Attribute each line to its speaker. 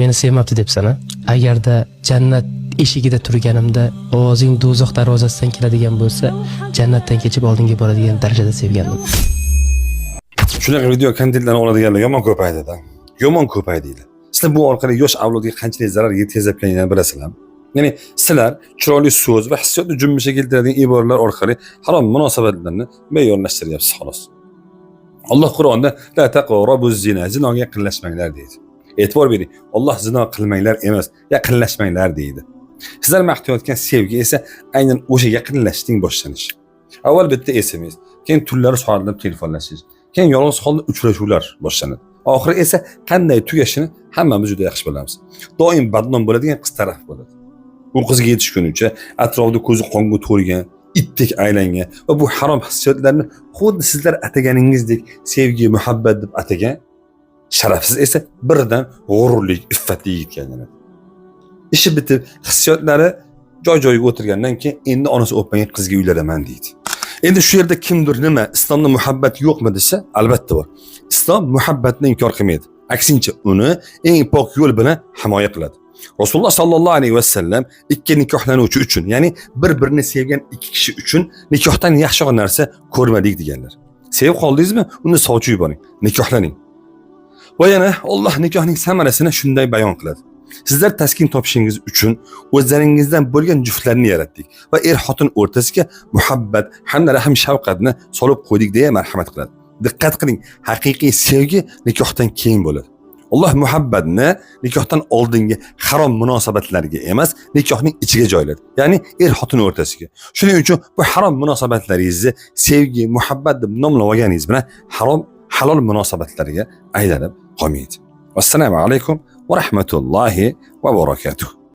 Speaker 1: meni sevmabdi debsan-a? Agarda jannat eshigida turganimda ovozing do'zax darvozasidan keladigan bo'lsa, jannatdan kechib oldinga boradigan darajada sevgandim.
Speaker 2: Shunaqa video kontentlarni oladiganlar yomon ko'paydi-da. Yomon ko'paydi. Sizlar bu orqali yosh avlodga qanchalik zarar yetkazayotganligini bilasizlar. Ya'ni sizlar chiroyli so'z va hissiyotni jumlisha keltiradigan iboralar orqali harom munosabatlarni me'yorlashtiryapsiz xolos. Alloh Qur'onda la taqrabuz zina, zinoga yaqinlashmanglar deydi. E'tibor bering, Alloh zino qilmanglar emas, yaqinlashmanglar deydi. Sizlar maqtayotgan sevgi esa aynan o'sha yaqinlashishning boshlanishi. Avval bitta SMS, keyin tunlari soatlanib telefonlashish, keyin yolg'iz holda uchrashuvlar boshlanadi. Oxiri esa qanday tugashini hammamiz juda yaxshi bilamiz. Doim badnom bo'ladigan qiz taraf bo'ladi. Bu qizga yetishguncha atrofda ko'zi qonga to'lgan, itdek aylangan va bu harom hissiyotlarni xuddi sizlar ataganingizdek sevgi, muhabbat deb atagan sharafsiz esa birdan g'ururlik, iffatli yigitga aylanadi. Ishi bitib, hissiyotlari joy-joyiga o'tirgandan keyin endi onasi o'pmagan qizga uylanaman deydi. Endi shu yerda kimdir nima, islomda muhabbat yo'qmi desa, albatta bor. Islom muhabbatni inkor qilmaydi. Aksincha, uni eng pok yo'l bilan himoya qiladi. Rasululloh sallallohu alayhi va sallam ikki nikohlanuvchi uchun, ya'ni bir-birini sevgan ikki kishi uchun nikohdan yaxshiroq narsa ko'rmadik deganlar. Sevib qoldingizmi? Uni sovchi yuboring, nikohlaning. Va yana Alloh nikohning samarasini shunday bayon qiladi. Sizlar taskin topishingiz uchun o'zlaringizdan bo'lgan juftlarni yaratdik va er-xotin o'rtasiga muhabbat hamda rahm shafqatni solib qo'ydik deya marhamat qiladi. Diqqat qiling, haqiqiy sevgi nikohdan keyin bo'ladi. Alloh muhabbatni nikohdan oldingi harom munosabatlarga emas, nikohning ichiga joyladi. Ya'ni er-xotin o'rtasiga. Shuning uchun bu harom munosabatlaringizni sevgi, muhabbat deb nomlaganingiz bilan harom halol munosabatlarga aylanib qolmaydi. Assalomu alaykum va rahmatullohi va barakatuh.